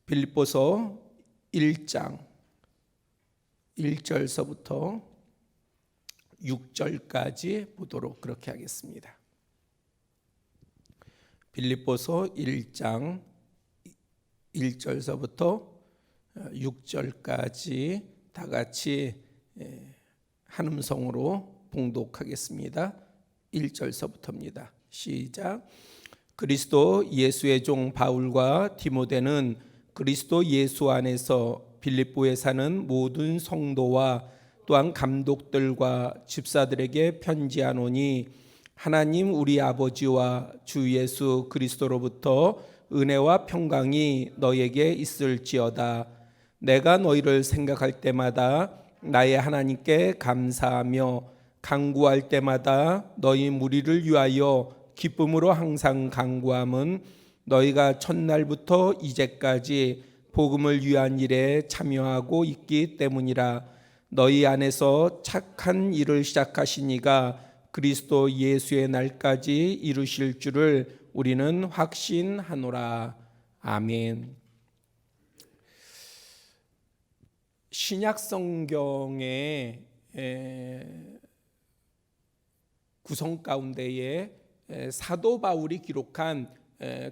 빌립보서 1장 1절서부터 6절까지 보도록 그렇게 하겠습니다. 빌립보서 1장 1절서부터 6절까지 다 같이 한 음성으로 봉독하겠습니다. 1절서부터입니다. 시작. 그리스도 예수의 종 바울과 디모데는 그리스도 예수 안에서 빌립보에 사는 모든 성도와 또한 감독들과 집사들에게 편지하노니, 하나님 우리 아버지와 주 예수 그리스도로부터 은혜와 평강이 너에게 있을지어다. 내가 너희를 생각할 때마다 나의 하나님께 감사하며 간구할 때마다 너희 무리를 위하여 기쁨으로 항상 간구함은 너희가 첫날부터 이제까지 복음을 위한 일에 참여하고 있기 때문이라. 너희 안에서 착한 일을 시작하신 이가 그리스도 예수의 날까지 이루실 줄을 우리는 확신하노라. 아멘. 신약 성경의 구성 가운데에 사도 바울이 기록한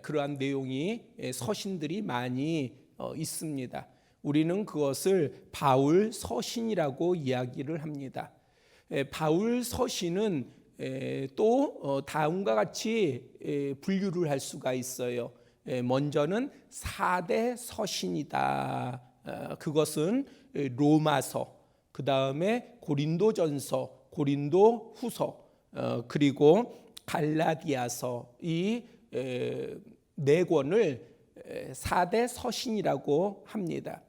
그러한 내용이 서신들이 많이 있습니다. 우리는 그것을 바울 서신이라고 이야기를 합니다. 바울 서신은 또 다음과 같이 분류를 할 수가 있어요. 먼저는 4대 서신이다. 그것은 로마서, 그 다음에 고린도전서, 고린도후서, 그리고 갈라디아서, 이 네 권을 4대 서신이라고 합니다.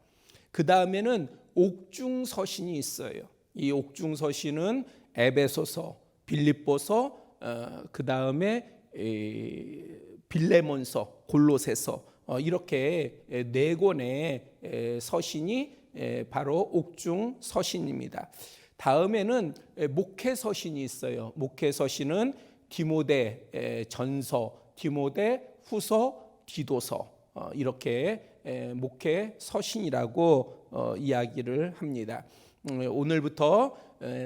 그 다음에는 옥중 서신이 있어요. 이 옥중 서신은 에베소서, 빌립보서, 그 다음에 빌레몬서, 골로새서, 이렇게 네 권의 서신이 바로 옥중 서신입니다. 다음에는 목회 서신이 있어요. 목회 서신은 디모데 전서, 디모데 후서, 디도서, 이렇게 목회 서신이라고 이야기를 합니다. 오늘부터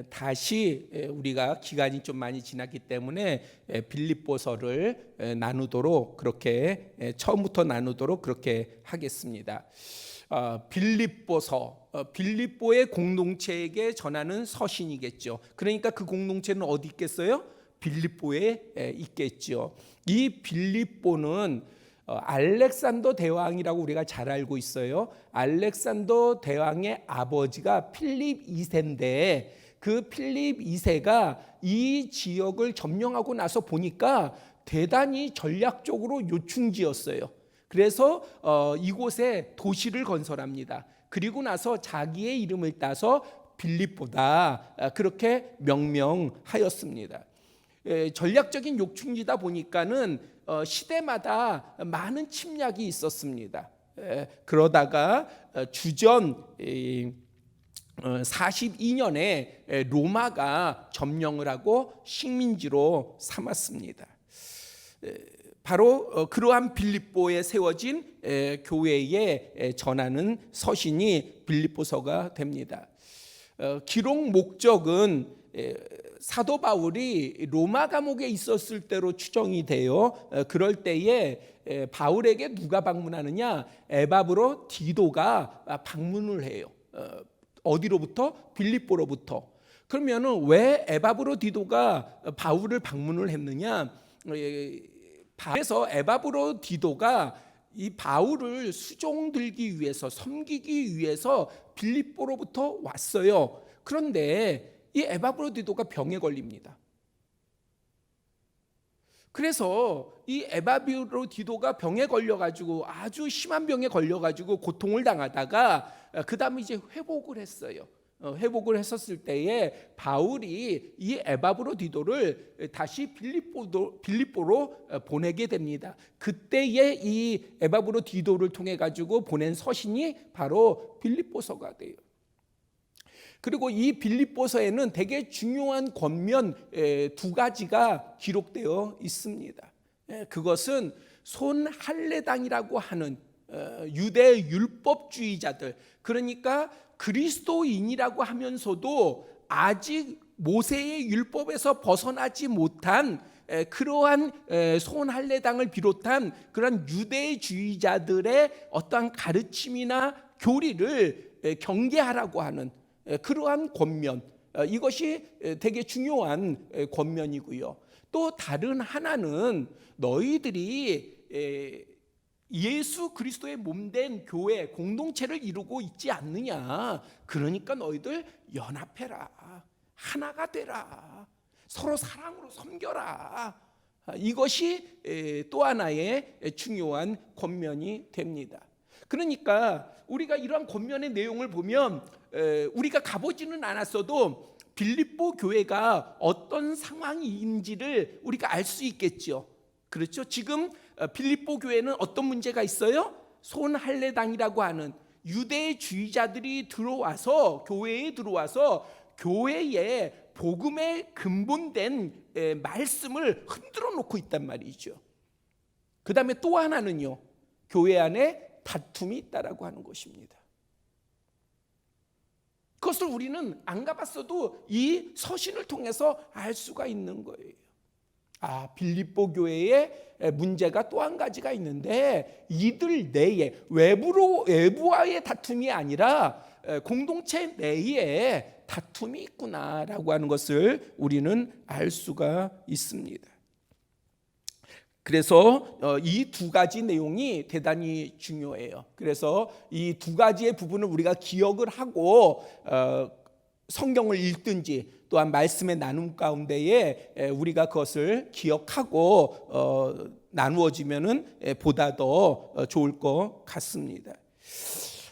다시 우리가 기간이 좀 많이 지났기 때문에 빌립보서를 나누도록, 그렇게 처음부터 나누도록 그렇게 하겠습니다. 빌립보서, 빌립보의 공동체에게 전하는 서신이겠죠. 그러니까 그 공동체는 어디 있겠어요? 빌립보에 있겠죠. 이 빌립보는 알렉산더 대왕이라고 우리가 잘 알고 있어요. 알렉산더 대왕의 아버지가 필립 2세인데 그 필립 2세가 이 지역을 점령하고 나서 보니까 대단히 전략적으로 요충지였어요. 그래서 이곳에 도시를 건설합니다. 그리고 나서 자기의 이름을 따서 빌립보다, 그렇게 명명하였습니다. 전략적인 요충지다 보니까는 시대마다 많은 침략이 있었습니다. 그러다가 주전 42년에 로마가 점령을 하고 식민지로 삼았습니다. 바로 그러한 빌립보에 세워진 교회에 전하는 서신이 빌립보서가 됩니다. 기록 목적은 사도 바울이 로마 감옥에 있었을 때로 추정이 돼요. 그럴 때에 바울에게 누가 방문하느냐? 에바브로 디도가 방문을 해요. 어디로부터? 빌립보로부터. 그러면은 왜 에바브로 디도가 바울을 방문을 했느냐? 그래서 에바브로 디도가 이 바울을 수종들기 위해서, 섬기기 위해서 빌립보로부터 왔어요. 그런데 이 에바브로 디도가 병에 걸립니다. 그래서 이 에바브로 디도가 병에 걸려가지고, 아주 심한 병에 걸려가지고 고통을 당하다가 그 다음에 이제 회복을 했어요. 회복을 했었을 때에 바울이 이 에바브로 디도를 다시 빌립보로 보내게 됩니다. 그때에 이 에바브로 디도를 통해 가지고 보낸 서신이 바로 빌립보서가 돼요. 그리고 이 빌립보서에는 되게 중요한 권면 두 가지가 기록되어 있습니다. 그것은 손할례당이라고 하는 유대 율법주의자들, 그러니까 그리스도인이라고 하면서도 아직 모세의 율법에서 벗어나지 못한 그러한 손할례당을 비롯한 그런 유대주의자들의 어떠한 가르침이나 교리를 경계하라고 하는 그러한 권면, 이것이 되게 중요한 권면이고요. 또 다른 하나는 너희들이 예수 그리스도의 몸된 교회 공동체를 이루고 있지 않느냐, 그러니까 너희들 연합해라, 하나가 되라, 서로 사랑으로 섬겨라. 이것이 또 하나의 중요한 권면이 됩니다. 그러니까 우리가 이러한 권면의 내용을 보면 우리가 가보지는 않았어도 빌립보 교회가 어떤 상황인지를 우리가 알 수 있겠죠. 그렇죠? 지금 빌립보 교회는 어떤 문제가 있어요? 손할례당이라고 하는 유대주의자들이 들어와서 교회에 들어와서 교회에 복음의 근본된 말씀을 흔들어 놓고 있단 말이죠. 그 다음에 또 하나는요, 교회 안에 다툼이 있다라고 하는 것입니다. 그것을 우리는 안 가봤어도 이 서신을 통해서 알 수가 있는 거예요. 빌립보 교회에 문제가 또 한 가지가 있는데, 이들 내에 외부와의 다툼이 아니라 공동체 내에 다툼이 있구나라고 하는 것을 우리는 알 수가 있습니다. 그래서 이 두 가지 내용이 대단히 중요해요. 그래서 이 두 가지의 부분을 우리가 기억을 하고 성경을 읽든지 또한 말씀의 나눔 가운데에 우리가 그것을 기억하고 나누어지면은 보다 더 좋을 것 같습니다.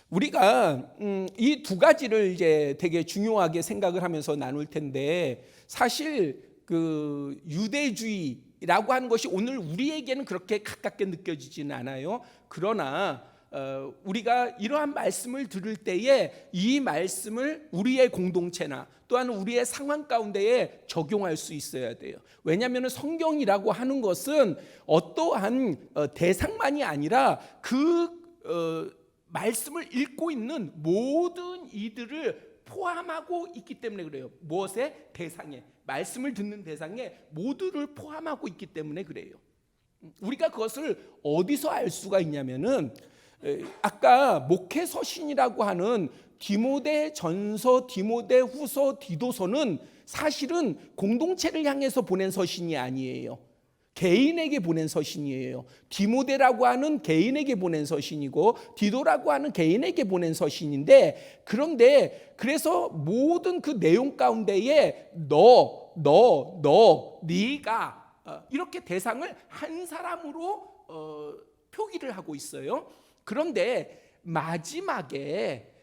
우리가 이 두 가지를 이제 되게 중요하게 생각을 하면서 나눌 텐데, 사실 그 유대주의라고 하는 것이 오늘 우리에게는 그렇게 가깝게 느껴지지는 않아요. 그러나 우리가 이러한 말씀을 들을 때에 이 말씀을 우리의 공동체나 또한 우리의 상황 가운데에 적용할 수 있어야 돼요. 왜냐하면 성경이라고 하는 것은 어떠한 대상만이 아니라 그 말씀을 읽고 있는 모든 이들을 포함하고 있기 때문에 그래요. 무엇의 대상에, 말씀을 듣는 대상에 모두를 포함하고 있기 때문에 그래요. 우리가 그것을 어디서 알 수가 있냐면은 아까 목회 서신이라고 하는 디모데 전서, 디모데 후서, 디도서는 사실은 공동체를 향해서 보낸 서신이 아니에요. 개인에게 보낸 서신이에요. 디모데라고 하는 개인에게 보낸 서신이고 디도라고 하는 개인에게 보낸 서신인데, 그런데 그래서 모든 그 내용 가운데에 네가 이렇게 대상을 한 사람으로 표기를 하고 있어요. 그런데 마지막에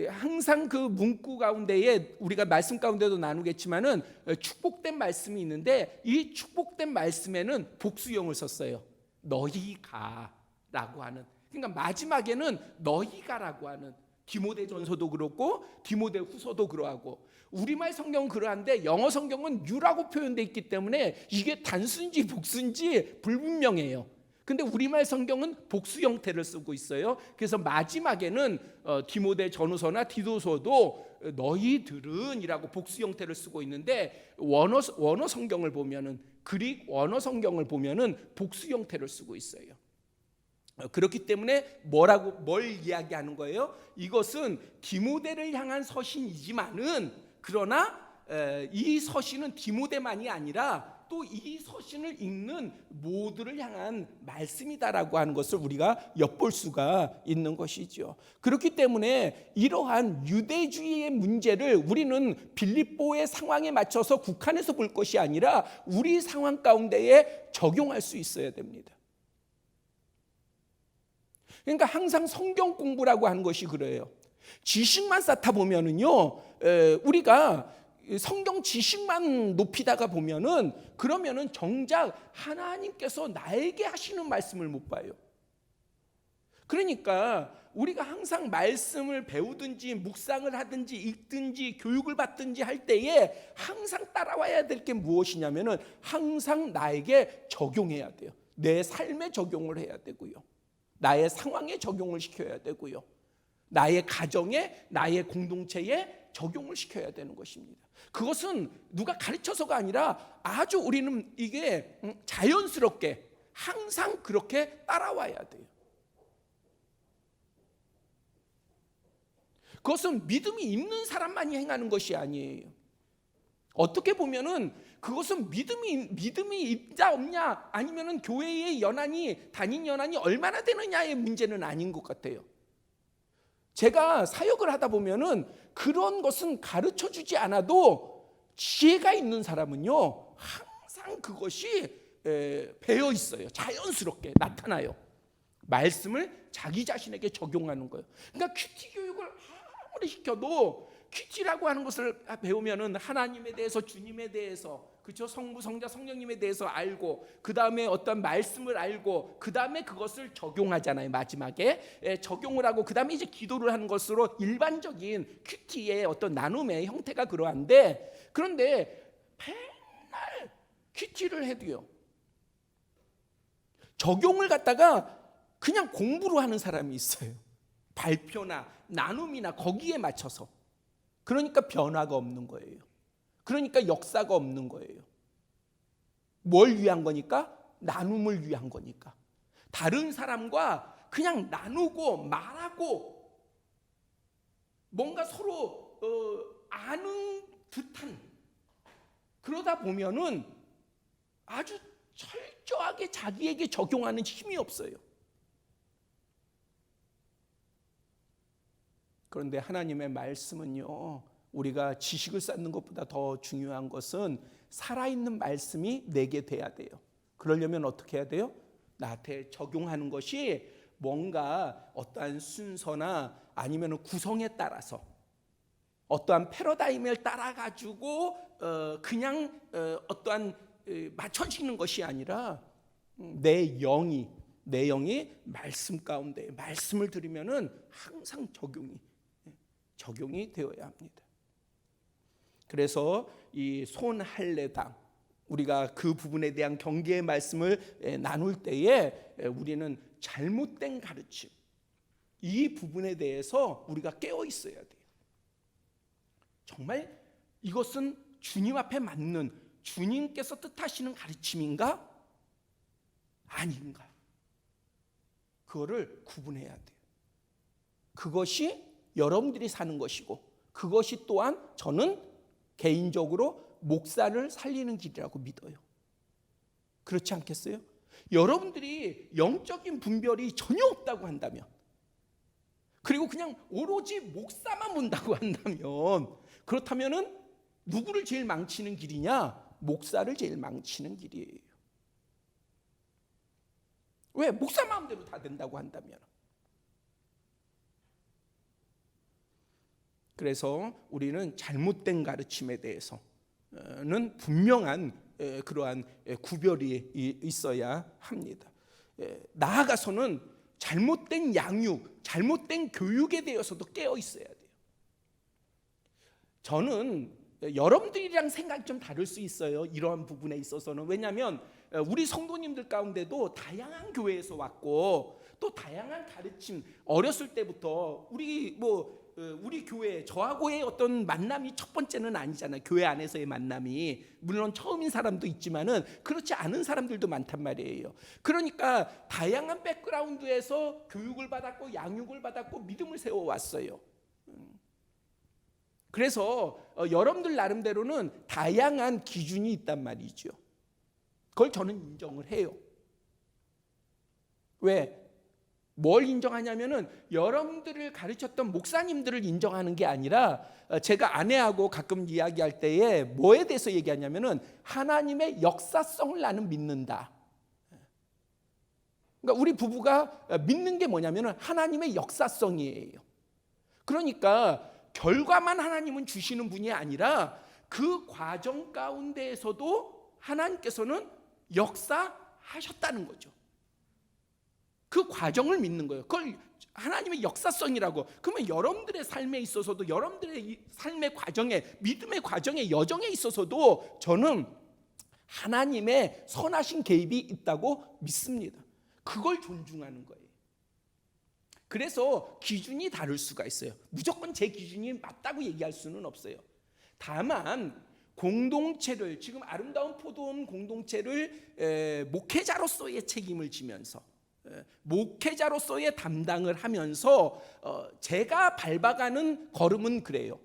항상 그 문구 가운데에 우리가 말씀 가운데도 나누겠지만은 축복된 말씀이 있는데, 이 축복된 말씀에는 복수형을 썼어요. 너희가라고 하는. 그러니까 마지막에는 너희가라고 하는, 디모데전서도 그렇고 디모데 후서도 그러하고, 우리말 성경은 그러한데 영어 성경은 you라고 표현되어 있기 때문에 이게 단수인지 복수인지 불분명해요. 근데 우리말 성경은 복수 형태를 쓰고 있어요. 그래서 마지막에는 디모데 전후서나 디도서도 너희들은이라고 복수 형태를 쓰고 있는데, 원어 성경을 보면은, 그릭 원어 성경을 보면은 복수 형태를 쓰고 있어요. 그렇기 때문에 뭘 이야기하는 거예요? 이것은 디모데를 향한 서신이지만은, 그러나 이 서신은 디모데만이 아니라 또 이 서신을 읽는 모두를 향한 말씀이다라고 하는 것을 우리가 엿볼 수가 있는 것이죠. 그렇기 때문에 이러한 유대주의의 문제를 우리는 빌립보의 상황에 맞춰서 국한해서 볼 것이 아니라 우리 상황 가운데에 적용할 수 있어야 됩니다. 그러니까 항상 성경 공부라고 하는 것이 그래요. 지식만 쌓다 보면은요, 우리가 성경 지식만 높이다가 보면은, 그러면은 정작 하나님께서 나에게 하시는 말씀을 못 봐요. 그러니까 우리가 항상 말씀을 배우든지 묵상을 하든지 읽든지 교육을 받든지 할 때에 항상 따라와야 될 게 무엇이냐면은, 항상 나에게 적용해야 돼요. 내 삶에 적용을 해야 되고요. 나의 상황에 적용을 시켜야 되고요. 나의 가정에, 나의 공동체에 적용을 시켜야 되는 것입니다. 그것은 누가 가르쳐서가 아니라 아주 우리는 이게 자연스럽게 항상 그렇게 따라와야 돼요. 그것은 믿음이 있는 사람만이 행하는 것이 아니에요. 어떻게 보면은 그것은 믿음이 있다 없냐, 아니면은 교회의 연한이, 단임 연한이 얼마나 되느냐의 문제는 아닌 것 같아요. 제가 사역을 하다 보면은 그런 것은 가르쳐 주지 않아도 지혜가 있는 사람은요, 항상 그것이 배어 있어요. 자연스럽게 나타나요. 말씀을 자기 자신에게 적용하는 거예요. 그러니까 큐티 교육을 아무리 시켜도 큐티라고 하는 것을 배우면은 하나님에 대해서, 주님에 대해서, 그렇죠? 성부, 성자, 성령님에 대해서 알고, 그 다음에 어떤 말씀을 알고, 그 다음에 그것을 적용하잖아요. 마지막에 적용을 하고, 그 다음에 이제 기도를 하는 것으로 일반적인 큐티의 어떤 나눔의 형태가 그러한데, 그런데 맨날 큐티를 해도요, 적용을 갖다가 그냥 공부로 하는 사람이 있어요. 발표나 나눔이나 거기에 맞춰서. 그러니까 변화가 없는 거예요. 그러니까 역사가 없는 거예요. 뭘 위한 거니까? 나눔을 위한 거니까. 다른 사람과 그냥 나누고 말하고 뭔가 서로 아는 듯한, 그러다 보면은 아주 철저하게 자기에게 적용하는 힘이 없어요. 그런데 하나님의 말씀은요, 우리가 지식을 쌓는 것보다 더 중요한 것은 살아있는 말씀이 내게 돼야 돼요. 그러려면 어떻게 해야 돼요? 나한테 적용하는 것이 뭔가 어떠한 순서나 아니면 구성에 따라서 어떠한 패러다임을 따라가지고 그냥 어떠한 맞춰지는 것이 아니라 내 영이 말씀 가운데 말씀을 들으면은 항상 적용이 되어야 합니다. 그래서 이 손할례당, 우리가 그 부분에 대한 경계의 말씀을 나눌 때에 우리는 잘못된 가르침, 이 부분에 대해서 우리가 깨어 있어야 돼요. 정말 이것은 주님 앞에 맞는, 주님께서 뜻하시는 가르침인가? 아닌가? 그거를 구분해야 돼요. 그것이 여러분들이 사는 것이고, 그것이 또한 저는 개인적으로 목사를 살리는 길이라고 믿어요. 그렇지 않겠어요? 여러분들이 영적인 분별이 전혀 없다고 한다면, 그리고 그냥 오로지 목사만 본다고 한다면, 그렇다면은 누구를 제일 망치는 길이냐? 목사를 제일 망치는 길이에요. 왜? 목사 마음대로 다 된다고 한다면. 그래서 우리는 잘못된 가르침에 대해서는 분명한 그러한 구별이 있어야 합니다. 나아가서는 잘못된 양육, 잘못된 교육에 대해서도 깨어 있어야 돼요. 저는 여러분들이랑 생각이 좀 다를 수 있어요. 이러한 부분에 있어서는. 왜냐하면 우리 성도님들 가운데도 다양한 교회에서 왔고, 또 다양한 가르침, 어렸을 때부터 우리 교회, 저하고의 어떤 만남이 첫 번째는 아니잖아요. 교회 안에서의 만남이. 물론 처음인 사람도 있지만은 그렇지 않은 사람들도 많단 말이에요. 그러니까 다양한 백그라운드에서 교육을 받았고, 양육을 받았고, 믿음을 세워왔어요. 그래서 여러분들 나름대로는 다양한 기준이 있단 말이죠. 그걸 저는 인정을 해요. 왜? 뭘 인정하냐면은 여러분들을 가르쳤던 목사님들을 인정하는 게 아니라, 제가 아내하고 가끔 이야기할 때에 뭐에 대해서 얘기하냐면은 하나님의 역사성을 나는 믿는다. 그러니까 우리 부부가 믿는 게 뭐냐면은 하나님의 역사성이에요. 그러니까 결과만 하나님은 주시는 분이 아니라 그 과정 가운데에서도 하나님께서는 역사하셨다는 거죠. 그 과정을 믿는 거예요. 그걸 하나님의 역사성이라고. 그러면 여러분들의 삶에 있어서도, 여러분들의 삶의 과정에, 믿음의 과정에, 여정에 있어서도 저는 하나님의 선하신 개입이 있다고 믿습니다. 그걸 존중하는 거예요. 그래서 기준이 다를 수가 있어요. 무조건 제 기준이 맞다고 얘기할 수는 없어요. 다만 공동체를, 지금 아름다운 포도원 공동체를 목회자로서의 책임을 지면서, 목회자로서의 담당을 하면서 제가 밟아가는 걸음은 그래요.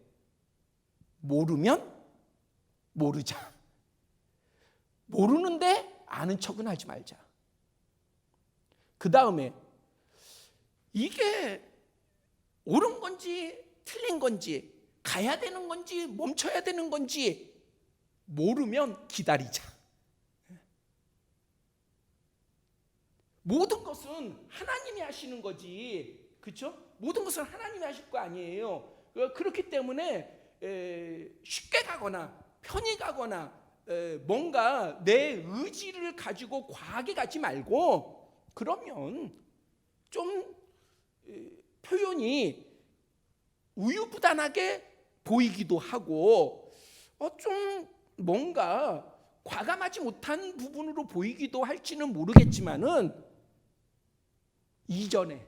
모르면 모르자. 모르는데 아는 척은 하지 말자. 그 다음에 이게 옳은 건지 틀린 건지, 가야 되는 건지 멈춰야 되는 건지 모르면 기다리자. 모든 것은 하나님이 하시는 거지, 그렇죠? 모든 것은 하나님이 하실 거 아니에요. 그렇기 때문에 쉽게 가거나 편히 가거나 뭔가 내 의지를 가지고 과하게 가지 말고, 그러면 좀 표현이 우유부단하게 보이기도 하고 좀 뭔가 과감하지 못한 부분으로 보이기도 할지는 모르겠지만은, 이전에,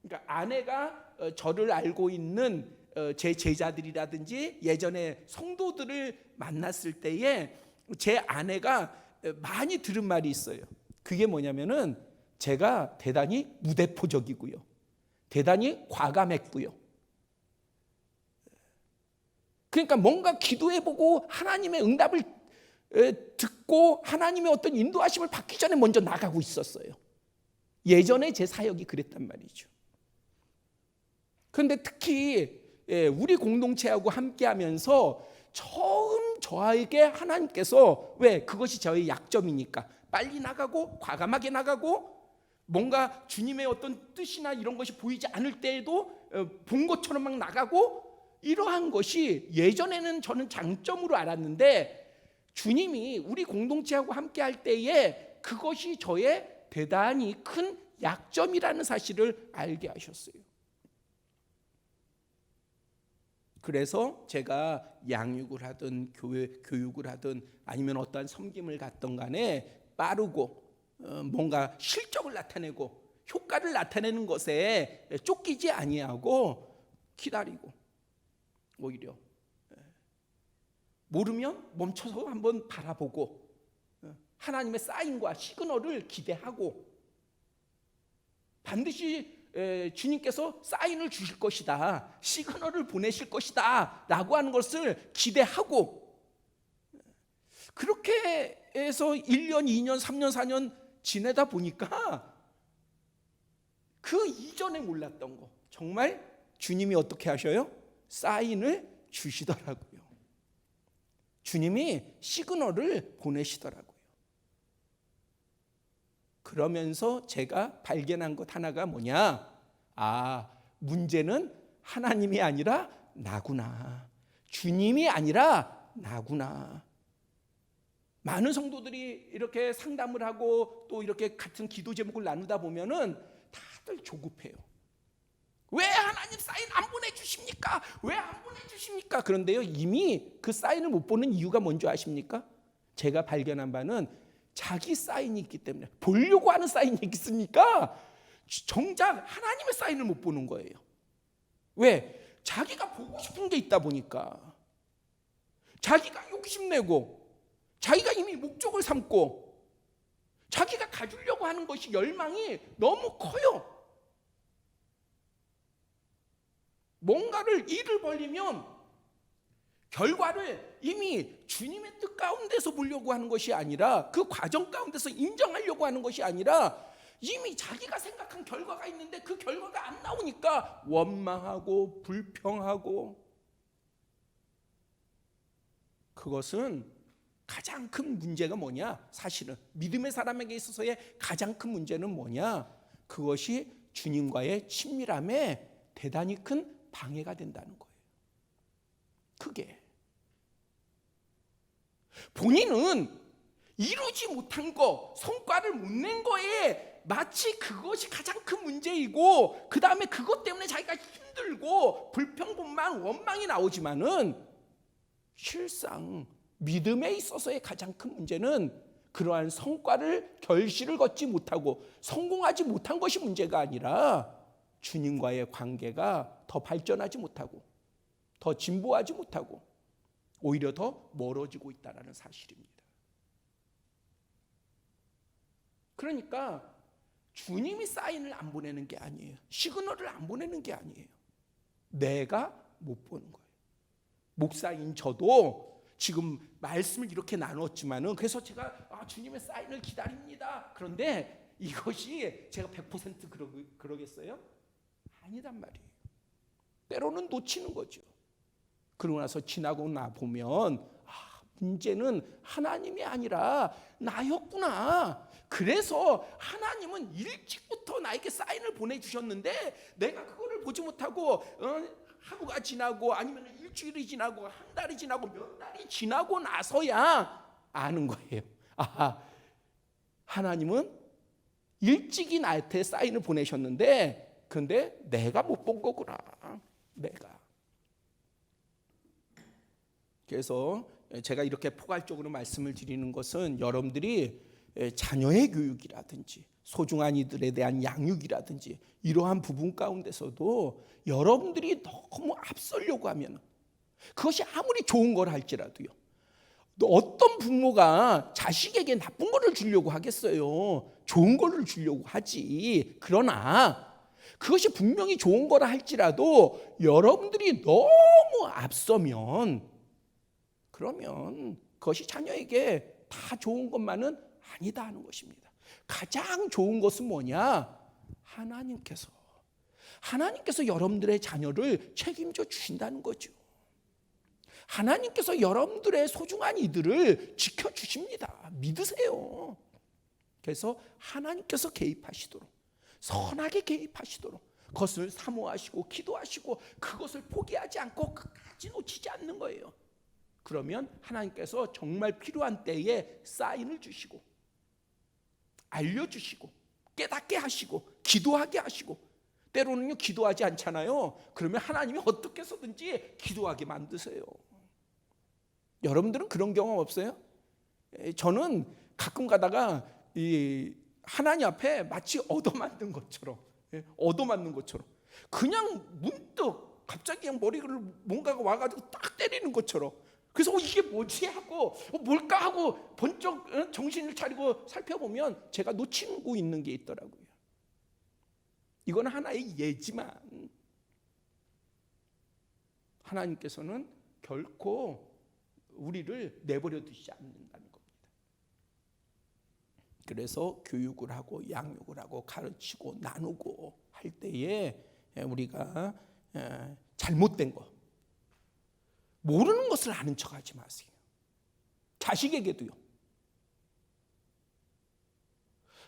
그러니까 아내가 저를 알고 있는 제 제자들이라든지 예전에 성도들을 만났을 때에 제 아내가 많이 들은 말이 있어요. 그게 뭐냐면은 제가 대단히 무대포적이고요, 대단히 과감했고요. 그러니까 뭔가 기도해보고 하나님의 응답을 듣고 하나님의 어떤 인도하심을 받기 전에 먼저 나가고 있었어요. 예전에 제 사역이 그랬단 말이죠. 그런데 특히 우리 공동체하고 함께하면서 처음 저에게 하나님께서, 왜? 그것이 저의 약점이니까 빨리 나가고 과감하게 나가고, 뭔가 주님의 어떤 뜻이나 이런 것이 보이지 않을 때에도 본 것처럼 막 나가고, 이러한 것이 예전에는 저는 장점으로 알았는데, 주님이 우리 공동체하고 함께할 때에 그것이 저의 대단히 큰 약점이라는 사실을 알게 하셨어요. 그래서 제가 양육을 하든 교육을 하든 아니면 어떠한 섬김을 갖던 간에 빠르고 뭔가 실적을 나타내고 효과를 나타내는 것에 쫓기지 아니하고 기다리고, 오히려 모르면 멈춰서 한번 바라보고 하나님의 사인과 시그널을 기대하고, 반드시 주님께서 사인을 주실 것이다, 시그널을 보내실 것이다 라고 하는 것을 기대하고, 그렇게 해서 1년, 2년, 3년, 4년 지내다 보니까 그 이전에 몰랐던 거, 정말 주님이 어떻게 하셔요? 사인을 주시더라고요. 주님이 시그널을 보내시더라고요. 그러면서 제가 발견한 것 하나가 뭐냐? 문제는 하나님이 아니라 나구나. 주님이 아니라 나구나. 많은 성도들이 이렇게 상담을 하고 또 이렇게 같은 기도 제목을 나누다 보면은 다들 조급해요. 왜 하나님 사인 안 보내주십니까? 왜 안 보내주십니까? 그런데요, 이미 그 사인을 못 보는 이유가 뭔지 아십니까? 제가 발견한 바는 자기 사인이 있기 때문에, 보려고 하는 사인이 있으니까 정작 하나님의 사인을 못 보는 거예요. 왜? 자기가 보고 싶은 게 있다 보니까, 자기가 욕심내고 자기가 이미 목적을 삼고 자기가 가지려고 하는 것이, 열망이 너무 커요. 뭔가를 일을 벌리면 결과를 이미 주님의 뜻 가운데서 보려고 하는 것이 아니라, 그 과정 가운데서 인정하려고 하는 것이 아니라, 이미 자기가 생각한 결과가 있는데 그 결과가 안 나오니까 원망하고 불평하고, 그것은 가장 큰 문제가 뭐냐? 사실은 믿음의 사람에게 있어서의 가장 큰 문제는 뭐냐? 그것이 주님과의 친밀함에 대단히 큰 방해가 된다는 거예요. 그게 본인은 이루지 못한 거, 성과를 못 낸 거에 마치 그것이 가장 큰 문제이고, 그 다음에 그것 때문에 자기가 힘들고 불평분만 원망이 나오지만은, 실상 믿음에 있어서의 가장 큰 문제는 그러한 성과를, 결실을 거치 못하고 성공하지 못한 것이 문제가 아니라 주님과의 관계가 더 발전하지 못하고 더 진보하지 못하고 오히려 더 멀어지고 있다는 사실입니다. 그러니까 주님이 사인을 안 보내는 게 아니에요. 시그널을 안 보내는 게 아니에요. 내가 못 보는 거예요. 목사인 저도 지금 말씀을 이렇게 나눴지만은 그래서 제가 주님의 사인을 기다립니다. 그런데 이것이 제가 100% 그러겠어요? 아니란 말이에요. 때로는 놓치는 거죠. 그러고 나서 지나고 나 보면 문제는 하나님이 아니라 나였구나. 그래서 하나님은 일찍부터 나에게 사인을 보내주셨는데 내가 그거를 보지 못하고 하루가 지나고 아니면 일주일이 지나고 한 달이 지나고 몇 달이 지나고 나서야 아는 거예요. 하나님은 일찍이 나한테 사인을 보내셨는데 근데 내가 못 본 거구나. 내가. 그래서 제가 이렇게 포괄적으로 말씀을 드리는 것은 여러분들이 자녀의 교육이라든지 소중한 이들에 대한 양육이라든지 이러한 부분 가운데서도 여러분들이 너무 앞서려고 하면 그것이 아무리 좋은 걸 할지라도요. 어떤 부모가 자식에게 나쁜 거를 주려고 하겠어요. 좋은 거를 주려고 하지. 그러나 그것이 분명히 좋은 거라 할지라도 여러분들이 너무 앞서면 그러면 그것이 자녀에게 다 좋은 것만은 아니다 하는 것입니다. 가장 좋은 것은 뭐냐? 하나님께서 여러분들의 자녀를 책임져 주신다는 거죠. 하나님께서 여러분들의 소중한 이들을 지켜주십니다. 믿으세요. 그래서 하나님께서 개입하시도록 선하게 개입하시도록 그것을 사모하시고 기도하시고 그것을 포기하지 않고 끝까지 놓치지 않는 거예요. 그러면 하나님께서 정말 필요한 때에 사인을 주시고 알려주시고 깨닫게 하시고 기도하게 하시고 때로는요 기도하지 않잖아요. 그러면 하나님이 어떻게 해서든지 기도하게 만드세요. 여러분들은 그런 경험 없어요? 저는 가끔 가다가 이 하나님 앞에 마치 얻어맞는 것처럼 그냥 문득 갑자기 그냥 머리를 뭔가가 와가지고 딱 때리는 것처럼 그래서 이게 뭐지 하고 뭘까 하고 번쩍 정신을 차리고 살펴보면 제가 놓치고 있는 게 있더라고요. 이건 하나의 예지만 하나님께서는 결코 우리를 내버려 두시지 않는다는 겁니다. 그래서 교육을 하고 양육을 하고 가르치고 나누고 할 때에 우리가 잘못된 거 모르는 것을 아는 척하지 마세요. 자식에게도요.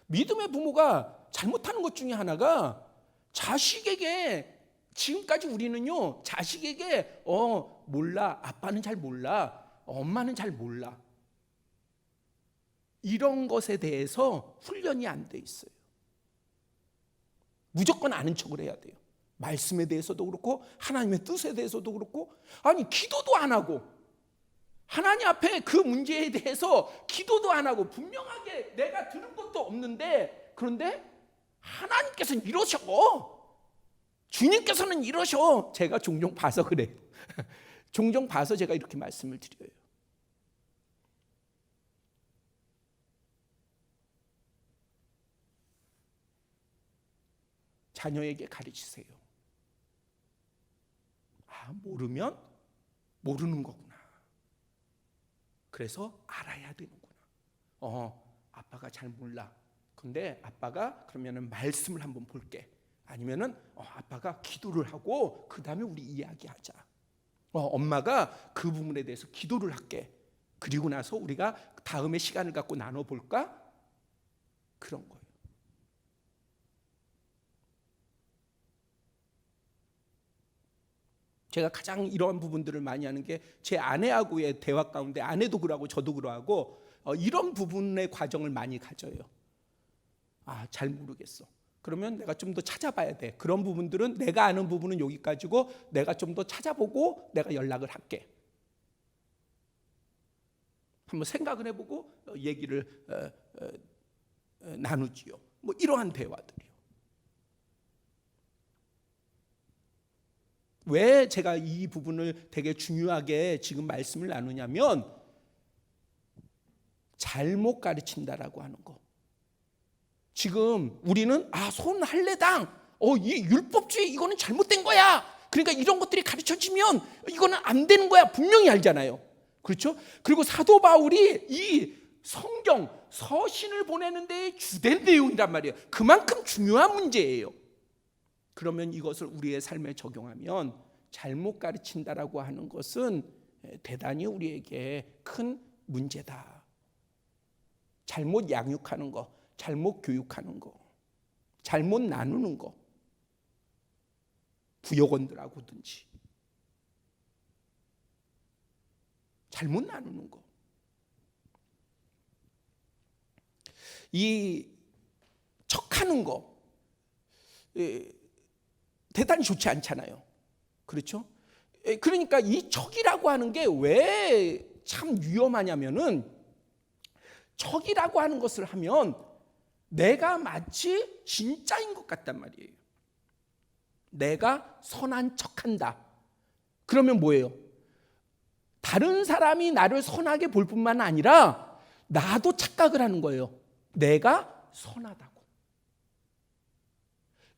믿음의 부모가 잘못하는 것 중에 하나가 자식에게 지금까지 우리는요 자식에게 몰라 아빠는 잘 몰라 엄마는 잘 몰라 이런 것에 대해서 훈련이 안 돼 있어요. 무조건 아는 척을 해야 돼요. 말씀에 대해서도 그렇고 하나님의 뜻에 대해서도 그렇고 아니 기도도 안 하고 하나님 앞에 그 문제에 대해서 기도도 안 하고 분명하게 내가 들은 것도 없는데 그런데 하나님께서는 이러셔 주님께서는 이러셔 제가 종종 봐서 그래요. 종종 봐서 제가 이렇게 말씀을 드려요. 자녀에게 가르치세요. 모르면 모르는 거구나. 그래서 알아야 되는구나. 아빠가 잘 몰라. 근데 아빠가 그러면은 말씀을 한번 볼게. 아니면은 아빠가 기도를 하고 그 다음에 우리 이야기하자. 엄마가 그 부분에 대해서 기도를 할게. 그리고 나서 우리가 다음에 시간을 갖고 나눠볼까? 그런 거예요. 제가 가장 이러한 부분들을 많이 하는 게 제 아내하고의 대화 가운데 아내도 그러고 저도 그러고 이런 부분의 과정을 많이 가져요. 잘 모르겠어. 그러면 내가 좀 더 찾아봐야 돼. 그런 부분들은 내가 아는 부분은 여기까지고 내가 좀 더 찾아보고 내가 연락을 할게. 한번 생각을 해보고 얘기를 나누지요. 뭐 이러한 대화들이요. 왜 제가 이 부분을 되게 중요하게 지금 말씀을 나누냐면 잘못 가르친다라고 하는 거. 지금 우리는 손 할례당 이 율법주의 이거는 잘못된 거야. 그러니까 이런 것들이 가르쳐지면 이거는 안 되는 거야. 분명히 알잖아요. 그렇죠? 그리고 사도 바울이 이 성경 서신을 보내는 데 주된 내용이란 말이에요. 그만큼 중요한 문제예요. 그러면 이것을 우리의 삶에 적용하면 잘못 가르친다라고 하는 것은 대단히 우리에게 큰 문제다. 잘못 양육하는 거, 잘못 교육하는 거, 잘못 나누는 거, 부여건들하고든지 잘못 나누는 거. 이 척하는 거 대단히 좋지 않잖아요. 그렇죠? 그러니까 이 척이라고 하는 게 왜 참 위험하냐면은 척이라고 하는 것을 하면 내가 마치 진짜인 것 같단 말이에요. 내가 선한 척한다. 그러면 뭐예요? 다른 사람이 나를 선하게 볼 뿐만 아니라 나도 착각을 하는 거예요. 내가 선하다고.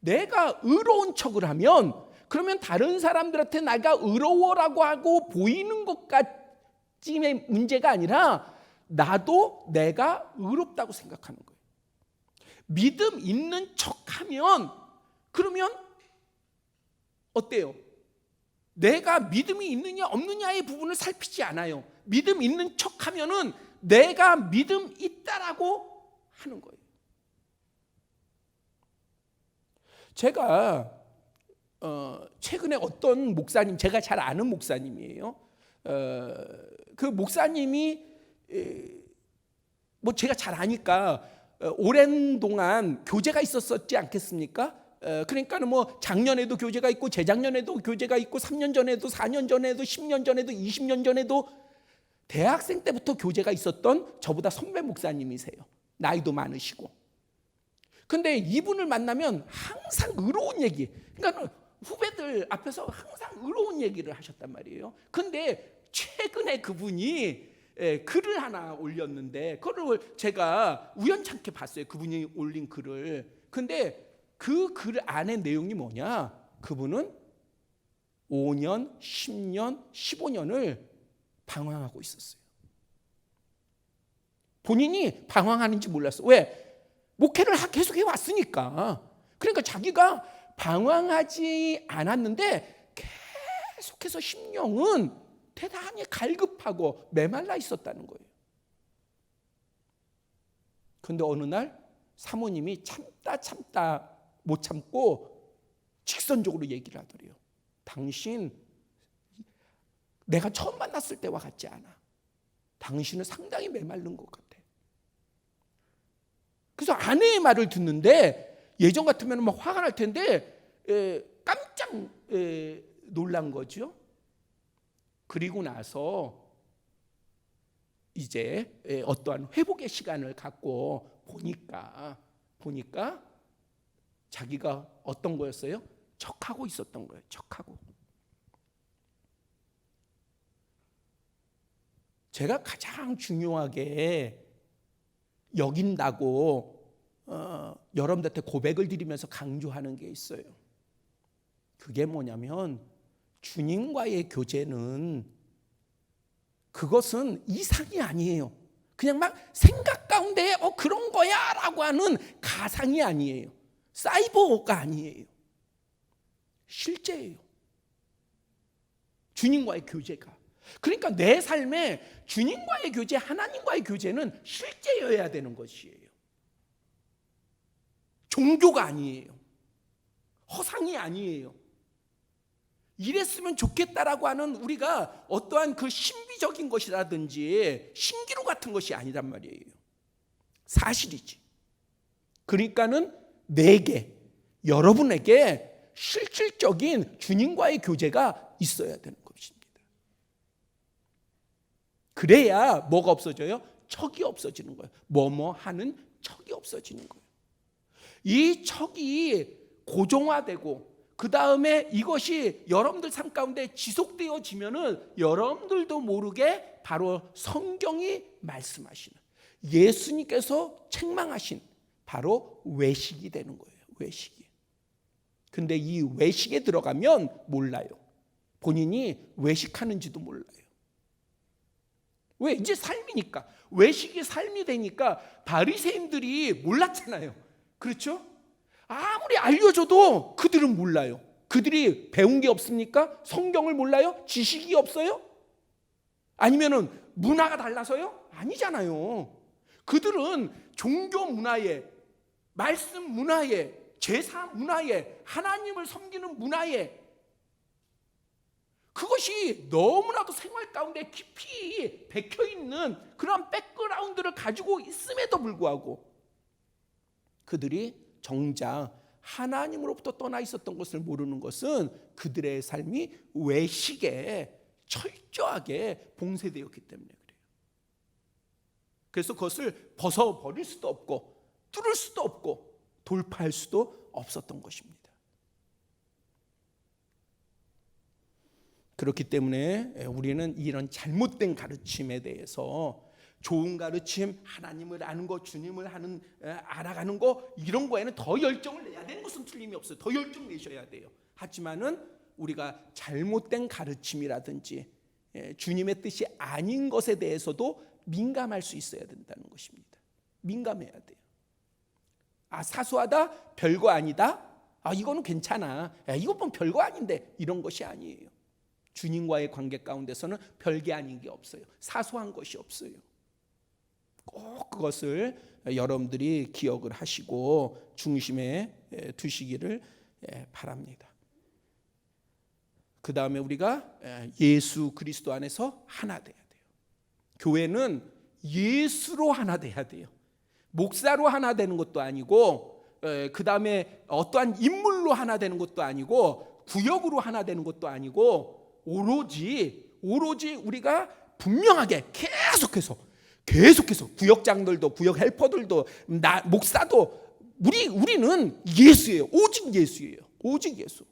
내가 의로운 척을 하면 그러면 다른 사람들한테 내가 의로워라고 하고 보이는 것까지의 문제가 아니라 나도 내가 의롭다고 생각하는 거예요. 믿음 있는 척하면 그러면 어때요? 내가 믿음이 있느냐 없느냐의 부분을 살피지 않아요. 믿음 있는 척하면은 내가 믿음 있다라고 하는 거예요. 제가 최근에 어떤 목사님, 제가 잘 아는 목사님이에요. 그 목사님이 뭐 제가 잘 아니까 오랜 동안 교제가 있었지 않겠습니까? 그러니까는 뭐 작년에도 교제가 있고 재작년에도 교제가 있고 3년 전에도 4년 전에도 10년 전에도 20년 전에도 대학생 때부터 교제가 있었던 저보다 선배 목사님이세요. 나이도 많으시고. 근데 이분을 만나면 항상 의로운 얘기, 그러니까 후배들 앞에서 항상 의로운 얘기를 하셨단 말이에요. 근데 최근에 그분이 글을 하나 올렸는데 그걸 제가 우연찮게 봤어요. 그분이 올린 글을. 근데 그 글 안에 내용이 뭐냐? 그분은 5년, 10년, 15년을 방황하고 있었어요. 본인이 방황하는지 몰랐어. 왜? 목회를 계속 해왔으니까. 그러니까 자기가 방황하지 않았는데 계속해서 심령은 대단히 갈급하고 메말라 있었다는 거예요. 그런데 어느 날 사모님이 참다 못 참고 직선적으로 얘기를 하더래요. 당신 내가 처음 만났을 때와 같지 않아. 당신은 상당히 메마른 것 같아. 그래서 아내의 말을 듣는데 예전 같으면 막 화가 날 텐데 깜짝 놀란 거죠. 그리고 나서 이제 어떠한 회복의 시간을 갖고 보니까 자기가 어떤 거였어요? 척하고 있었던 거예요. 척하고. 제가 가장 중요하게 여긴다고 여러분들한테 고백을 드리면서 강조하는 게 있어요. 그게 뭐냐면 주님과의 교제는 그것은 이상이 아니에요. 그냥 막 생각 가운데 그런 거야 라고 하는 가상이 아니에요. 사이버가 아니에요. 실제예요. 주님과의 교제가. 그러니까 내 삶에 주님과의 교제, 하나님과의 교제는 실제여야 되는 것이에요. 종교가 아니에요. 허상이 아니에요. 이랬으면 좋겠다라고 하는 우리가 어떠한 그 신비적인 것이라든지 신기루 같은 것이 아니란 말이에요. 사실이지. 그러니까는 내게, 여러분에게 실질적인 주님과의 교제가 있어야 되는 것입니다. 그래야 뭐가 없어져요? 척이 없어지는 거예요. 뭐뭐 하는 척이 없어지는 거예요. 이 척이 고정화되고 그 다음에 이것이 여러분들 삶 가운데 지속되어지면은 여러분들도 모르게 바로 성경이 말씀하시는, 예수님께서 책망하신 바로 외식이 되는 거예요. 외식이. 근데 이 외식에 들어가면 몰라요. 본인이 외식하는지도 몰라요. 왜? 이제 삶이니까. 외식이 삶이 되니까 바리새인들이 몰랐잖아요. 그렇죠? 아무리 알려줘도 그들은 몰라요. 그들이 배운 게 없습니까? 성경을 몰라요? 지식이 없어요? 아니면은 문화가 달라서요? 아니잖아요. 그들은 종교 문화에, 말씀 문화에, 제사 문화에, 하나님을 섬기는 문화에, 그것이 너무나도 생활 가운데 깊이 박혀있는 그런 백그라운드를 가지고 있음에도 불구하고 그들이 정작 하나님으로부터 떠나 있었던 것을 모르는 것은 그들의 삶이 외식에 철저하게 봉쇄되었기 때문에 그래요. 그래서 그것을 벗어버릴 수도 없고 뚫을 수도 없고 돌파할 수도 없었던 것입니다. 그렇기 때문에 우리는 이런 잘못된 가르침에 대해서, 좋은 가르침, 하나님을 아는 것, 주님을 알아가는 것, 이런 거에는 더 열정을 내야 되는 것은 틀림이 없어요. 더 열정 내셔야 돼요. 하지만은 우리가 잘못된 가르침이라든지 주님의 뜻이 아닌 것에 대해서도 민감할 수 있어야 된다는 것입니다. 민감해야 돼요. 사소하다? 별거 아니다? 이거는 괜찮아. 이건 별거 아닌데, 이런 것이 아니에요. 주님과의 관계 가운데서는 별게 아닌 게 없어요. 사소한 것이 없어요. 꼭 그것을 여러분들이 기억을 하시고 중심에 두시기를 바랍니다. 그 다음에 우리가 예수 그리스도 안에서 하나 돼야 돼요. 교회는 예수로 하나 돼야 돼요. 목사로 하나 되는 것도 아니고, 그 다음에 어떠한 인물로 하나 되는 것도 아니고, 구역으로 하나 되는 것도 아니고, 오로지 우리가 분명하게 계속해서 구역장들도, 구역 헬퍼들도, 목사도 우리는 예수예요. 오직 예수예요. 오직 예수.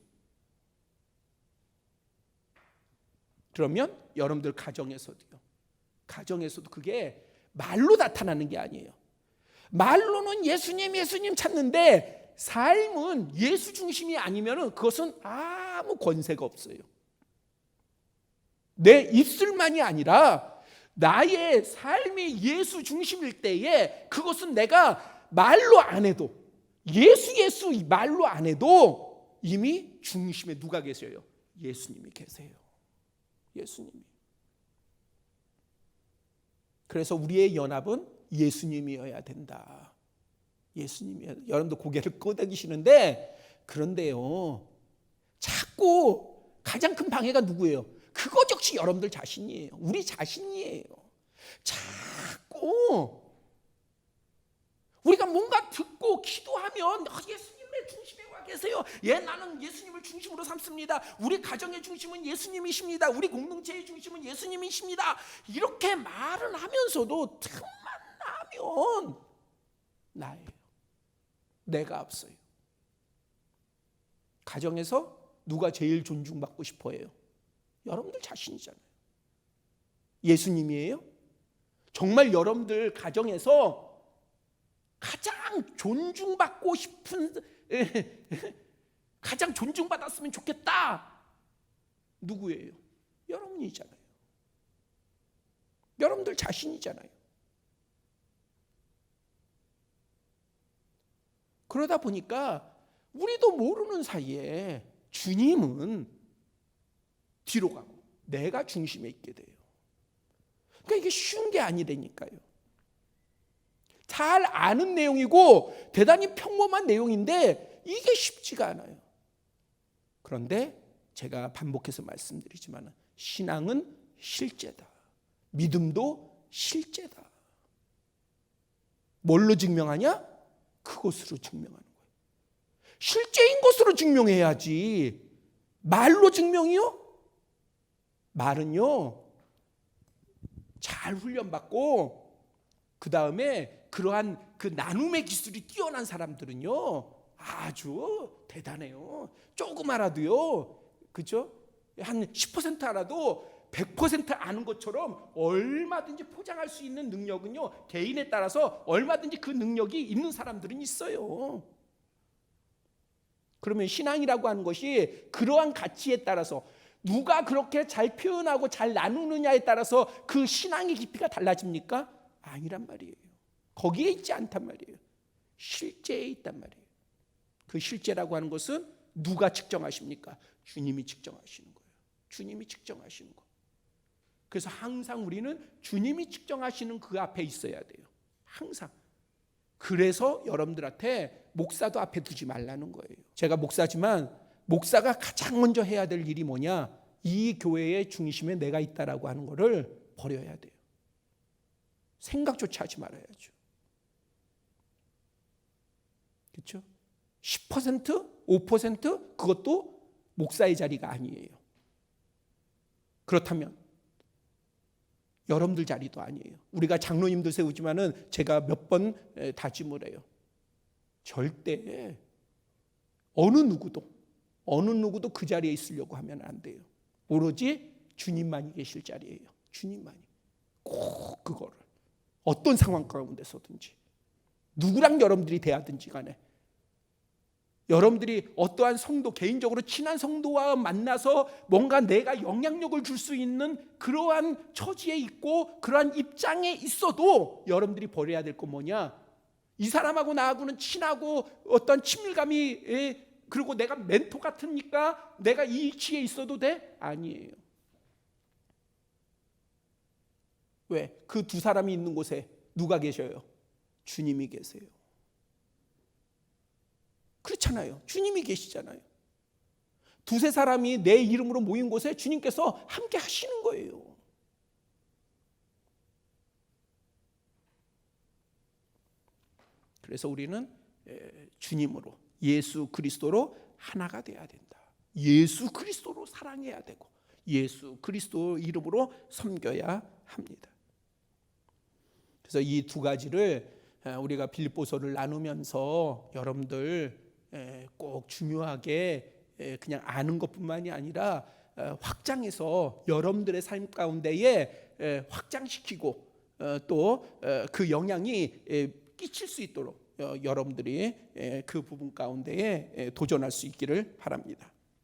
그러면 여러분들 가정에서도 그게 말로 나타나는 게 아니에요. 말로는 예수님 찾는데 삶은 예수 중심이 아니면 그것은 아무 권세가 없어요. 내 입술만이 아니라 나의 삶이 예수 중심일 때에 그것은 내가 말로 안 해도, 예수 말로 안 해도 이미 중심에 누가 계세요? 예수님이 계세요. 예수님이. 그래서 우리의 연합은 예수님이어야 된다. 예수님이. 여러분도 고개를 끄덕이시는데, 그런데요, 자꾸 가장 큰 방해가 누구예요? 그거 역시 여러분들 자신이에요. 우리 자신이에요. 자꾸 우리가 뭔가 듣고 기도하면 예수님의 중심에 와 계세요. 나는 예수님을 중심으로 삼습니다. 우리 가정의 중심은 예수님이십니다. 우리 공동체의 중심은 예수님이십니다. 이렇게 말은 하면서도 틈만 나면 나예요. 내가 앞서요. 가정에서 누가 제일 존중받고 싶어 해요? 여러분들 자신이잖아요. 예수님이에요? 정말 여러분들 가정에서 가장 존중받고 싶은, 가장 존중받았으면 좋겠다, 누구예요? 여러분이잖아요. 여러분들 자신이잖아요. 그러다 보니까 우리도 모르는 사이에 주님은 뒤로 가고 내가 중심에 있게 돼요. 그러니까 이게 쉬운 게 아니라니까요. 잘 아는 내용이고 대단히 평범한 내용인데 이게 쉽지가 않아요. 그런데 제가 반복해서 말씀드리지만 신앙은 실제다. 믿음도 실제다. 뭘로 증명하냐? 그것으로 증명하는 거예요. 실제인 것으로 증명해야지. 말로 증명이요? 말은요, 잘 훈련받고 그 다음에 그러한 그 나눔의 기술이 뛰어난 사람들은요, 아주 대단해요. 조금 알아도요, 그죠? 한 10% 알아도 100% 아는 것처럼 얼마든지 포장할 수 있는 능력은요, 개인에 따라서 얼마든지 그 능력이 있는 사람들은 있어요. 그러면 신앙이라고 하는 것이 그러한 가치에 따라서 누가 그렇게 잘 표현하고 잘 나누느냐에 따라서 그 신앙의 깊이가 달라집니까? 아니란 말이에요. 거기에 있지 않단 말이에요. 실제에 있단 말이에요. 그 실제라고 하는 것은 누가 측정하십니까? 주님이 측정하시는 거예요. 주님이 측정하시는 거. 그래서 항상 우리는 주님이 측정하시는 그 앞에 있어야 돼요. 항상. 그래서 여러분들한테 목사도 앞에 두지 말라는 거예요. 제가 목사지만 목사가 가장 먼저 해야 될 일이 뭐냐? 이 교회의 중심에 내가 있다라고 하는 거를 버려야 돼요. 생각조차 하지 말아야죠. 그렇죠? 10%, 5% 그것도 목사의 자리가 아니에요. 그렇다면 여러분들 자리도 아니에요. 우리가 장로님들 세우지만은 제가 몇 번 다짐을 해요. 절대 어느 누구도 그 자리에 있으려고 하면 안 돼요. 오로지 주님만이 계실 자리예요. 주님만이. 꼭 그거를 어떤 상황 가운데서든지 누구랑 여러분들이 대하든지 간에 여러분들이 어떠한 성도, 개인적으로 친한 성도와 만나서 뭔가 내가 영향력을 줄 수 있는 그러한 처지에 있고 그러한 입장에 있어도 여러분들이 버려야 될 건 뭐냐? 이 사람하고 나하고는 친하고 어떤 친밀감이, 그리고 내가 멘토 같으니까 내가 이 위치에 있어도 돼? 아니에요. 왜? 그 두 사람이 있는 곳에 누가 계셔요? 주님이 계세요. 그렇잖아요. 주님이 계시잖아요. 두세 사람이 내 이름으로 모인 곳에 주님께서 함께 하시는 거예요. 그래서 우리는 주님으로, 예수 그리스도로 하나가 돼야 된다. 예수 그리스도로 사랑해야 되고 예수 그리스도 이름으로 섬겨야 합니다. 그래서 이 두 가지를 우리가 빌립보서를 나누면서 여러분들 꼭 중요하게 그냥 아는 것뿐만이 아니라 확장해서 여러분들의 삶 가운데에 확장시키고 또 그 영향이 끼칠 수 있도록 여러분들이 그 부분 가운데에 도전할 수 있기를 바랍니다.